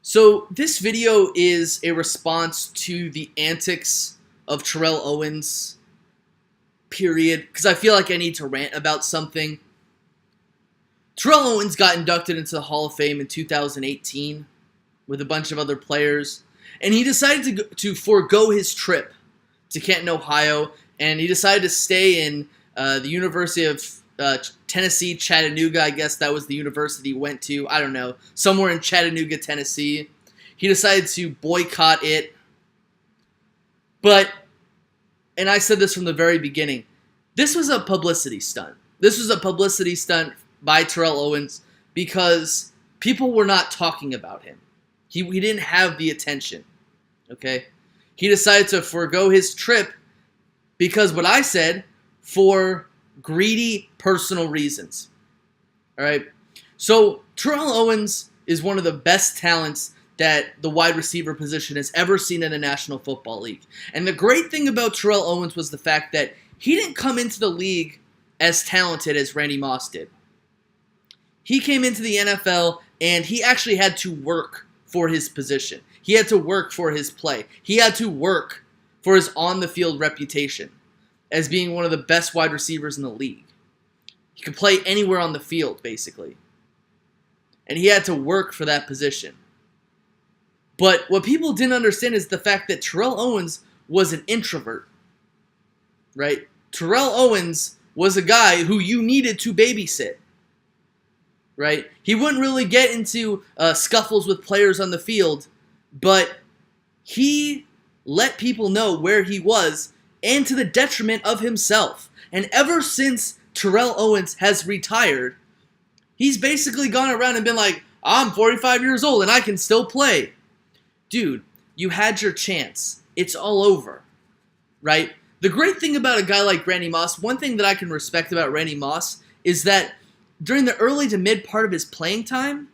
So this video is a response to the antics of Terrell Owens, period, because I feel like I need to rant about something. Terrell Owens got inducted into the Hall of Fame in 2018 with a bunch of other players, and he decided to forego his trip to Canton, Ohio, and he decided to stay in the University of Tennessee, Chattanooga. I guess that was the university he went to. I don't know. Somewhere in Chattanooga, Tennessee. He decided to boycott it. And I said this from the very beginning, this was a publicity stunt. This was a publicity stunt by Terrell Owens because people were not talking about him. He didn't have the attention. Okay? He decided to forego his trip because what I said, for greedy personal reasons. All right. So Terrell Owens is one of the best talents that the wide receiver position has ever seen in the National Football League. And the great thing about Terrell Owens was the fact that he didn't come into the league as talented as Randy Moss did. He came into the NFL and he actually had to work for his position. He had to work for his play. He had to work for his on-the-field reputation as being one of the best wide receivers in the league. He could play anywhere on the field, basically. And he had to work for that position. But what people didn't understand is the fact that Terrell Owens was an introvert. Right? Terrell Owens was a guy who you needed to babysit. Right? He wouldn't really get into scuffles with players on the field, but he let people know where he was, and to the detriment of himself. And ever since Terrell Owens has retired, he's basically gone around and been like, I'm 45 years old and I can still play. Dude, you had your chance. It's all over. Right? The great thing about a guy like Randy Moss, one thing that I can respect about Randy Moss is that during the early to mid part of his playing time,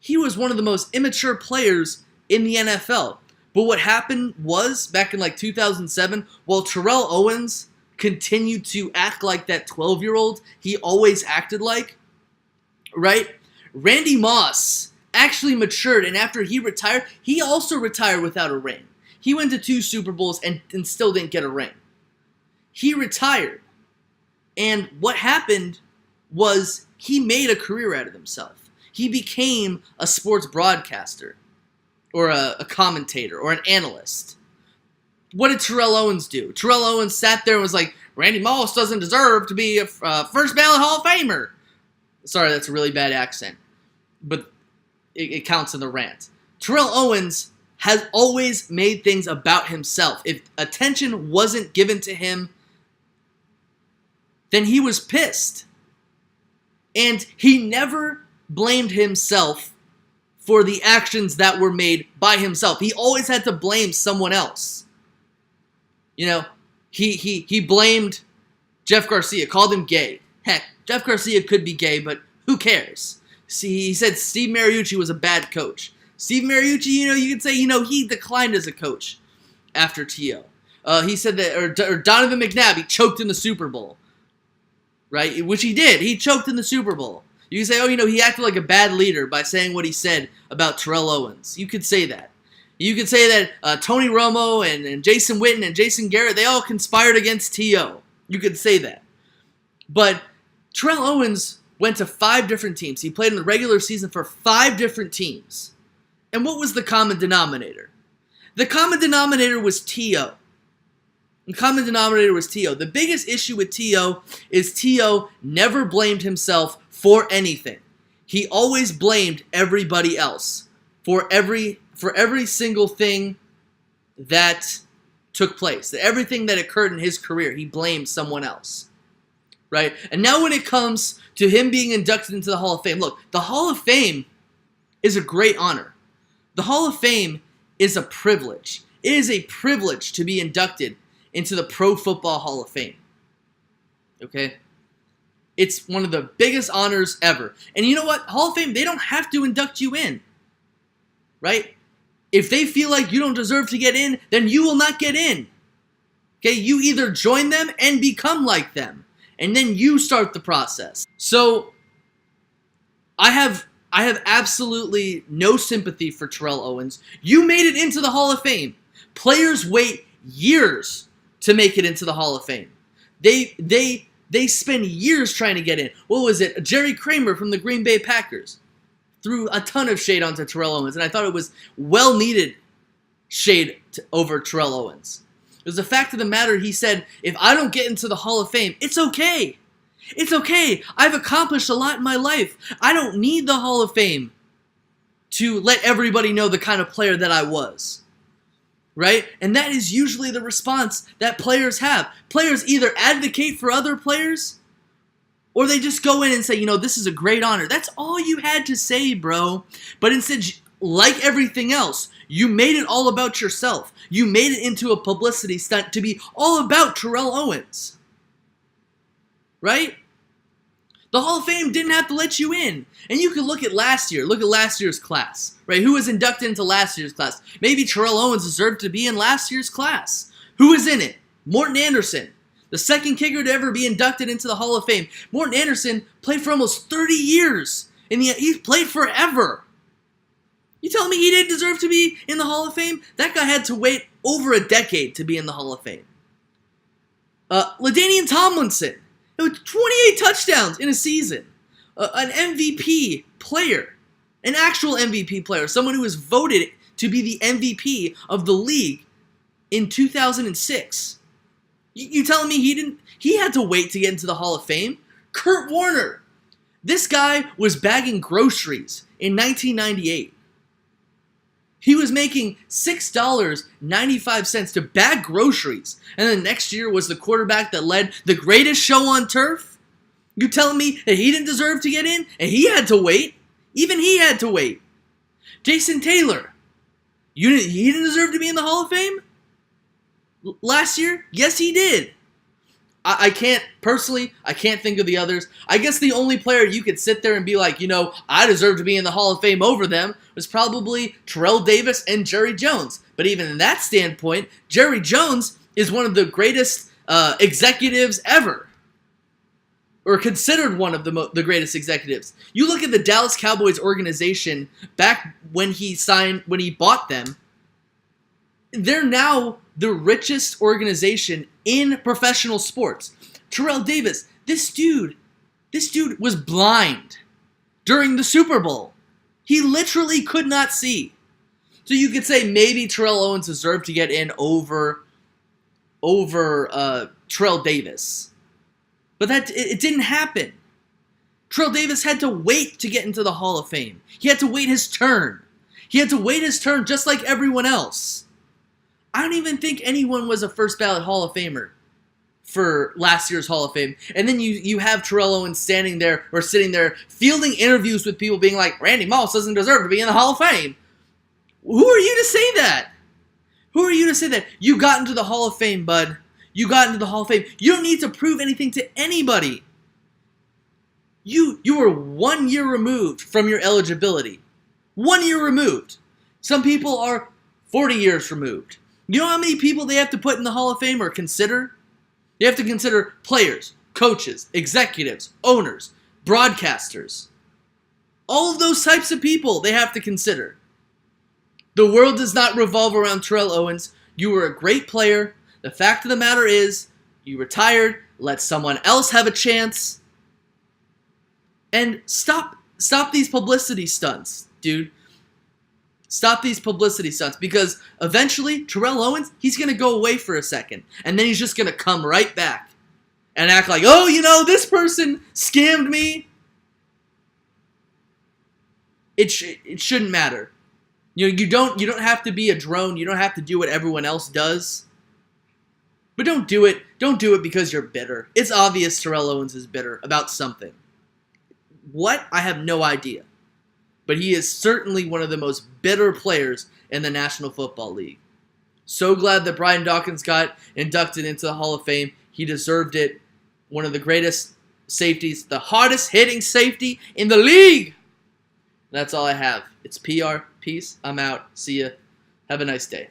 he was one of the most immature players in the NFL. But what happened was, back in like 2007, while Terrell Owens continued to act like that 12-year-old he always acted like, right? Randy Moss actually matured, and after he retired, he also retired without a ring. He went to 2 Super Bowls and still didn't get a ring. He retired. And what happened was he made a career out of himself. He became a sports broadcaster, or a commentator, or an analyst. What did Terrell Owens do? Terrell Owens sat there and was like, Randy Moss doesn't deserve to be a first ballot Hall of Famer. Sorry, that's a really bad accent, but it counts in the rant. Terrell Owens has always made things about himself. If attention wasn't given to him, then he was pissed. And he never blamed himself for the actions that were made by himself. He always had to blame someone else. You know, he blamed Jeff Garcia, called him gay. Heck, Jeff Garcia could be gay, but who cares? See, he said Steve Mariucci was a bad coach. Steve Mariucci, you could say, he declined as a coach after T.O. He said that, or Donovan McNabb, choked in the Super Bowl. Right? Which he did. He choked in the Super Bowl. You can say, he acted like a bad leader by saying what he said about Terrell Owens. You could say that. You could say that Tony Romo and Jason Witten and Jason Garrett, they all conspired against T.O. You could say that. But Terrell Owens went to 5 different teams. He played in the regular season for 5 different teams. And what was the common denominator? The common denominator was T.O. The common denominator was T.O. The biggest issue with T.O. is T.O. never blamed himself for anything. He always blamed everybody else for every single thing that took place. Everything that occurred in his career, he blamed someone else. Right? And now when it comes to him being inducted into the Hall of Fame, look, the Hall of Fame is a great honor. The Hall of Fame is a privilege. It is a privilege to be inducted into the Pro Football Hall of Fame. Okay? It's one of the biggest honors ever. And you know what? Hall of Fame, they don't have to induct you in. Right? If they feel like you don't deserve to get in, then you will not get in. Okay? You either join them and become like them. And then you start the process. So, I have I have absolutely no sympathy for Terrell Owens. You made it into the Hall of Fame. Players wait years to make it into the Hall of Fame. They spend years trying to get in. What was it? Jerry Kramer from the Green Bay Packers threw a ton of shade onto Terrell Owens, and I thought it was well-needed shade over Terrell Owens. It was the fact of the matter, he said, if I don't get into the Hall of Fame, it's okay. It's okay. I've accomplished a lot in my life. I don't need the Hall of Fame to let everybody know the kind of player that I was. Right? And that is usually the response that players have. Players either advocate for other players, or they just go in and say, this is a great honor. That's all you had to say, bro. But instead, like everything else, you made it all about yourself. You made it into a publicity stunt to be all about Terrell Owens. Right? The Hall of Fame didn't have to let you in. And you can look at last year. Look at last year's class. Right? Who was inducted into last year's class? Maybe Terrell Owens deserved to be in last year's class. Who was in it? Morton Anderson. The second kicker to ever be inducted into the Hall of Fame. Morton Anderson played for almost 30 years. And he's played forever. You telling me he didn't deserve to be in the Hall of Fame? That guy had to wait over a decade to be in the Hall of Fame. LaDainian Tomlinson. It was 28 touchdowns in a season. An MVP player. An actual MVP player. Someone who was voted to be the MVP of the league in 2006. You telling me he had to wait to get into the Hall of Fame? Kurt Warner. This guy was bagging groceries in 1998. He was making $6.95 to bag groceries. And then next year was the quarterback that led the greatest show on turf? You telling me that he didn't deserve to get in? And he had to wait? Even he had to wait. Jason Taylor. He didn't deserve to be in the Hall of Fame? Last year? Yes, he did. I can't think of the others. I guess the only player you could sit there and be like, I deserve to be in the Hall of Fame over them was probably Terrell Davis and Jerry Jones. But even in that standpoint, Jerry Jones is one of the greatest executives ever. Or considered one of the greatest executives. You look at the Dallas Cowboys organization back when he bought them, they're now the richest organization in professional sports. Terrell Davis, this dude was blind during the Super Bowl. He literally could not see. So you could say maybe Terrell Owens deserved to get in over Terrell Davis. But it didn't happen. Terrell Davis had to wait to get into the Hall of Fame. He had to wait his turn. He had to wait his turn just like everyone else. I don't even think anyone was a first ballot Hall of Famer for last year's Hall of Fame. And then you have Terrell Owens standing there or sitting there fielding interviews with people being like, Randy Moss doesn't deserve to be in the Hall of Fame. Who are you to say that? Who are you to say that? You got into the Hall of Fame, bud. You got into the Hall of Fame. You don't need to prove anything to anybody. You were 1 year removed from your eligibility. 1 year removed. Some people are 40 years removed. You know how many people they have to put in the Hall of Fame or consider? You have to consider players, coaches, executives, owners, broadcasters. All of those types of people they have to consider. The world does not revolve around Terrell Owens. You were a great player. The fact of the matter is, you retired, let someone else have a chance. And stop these publicity stunts, dude. Stop these publicity stunts, because eventually Terrell Owens, he's going to go away for a second, and then he's just going to come right back and act like, this person scammed me. It shouldn't matter. You don't have to be a drone. You don't have to do what everyone else does. But don't do it. Don't do it because you're bitter. It's obvious Terrell Owens is bitter about something. What? I have no idea. But he is certainly one of the most bitter players in the National Football League. So glad that Brian Dawkins got inducted into the Hall of Fame. He deserved it. One of the greatest safeties, the hardest hitting safety in the league. That's all I have. It's PR. Peace. I'm out. See ya. Have a nice day.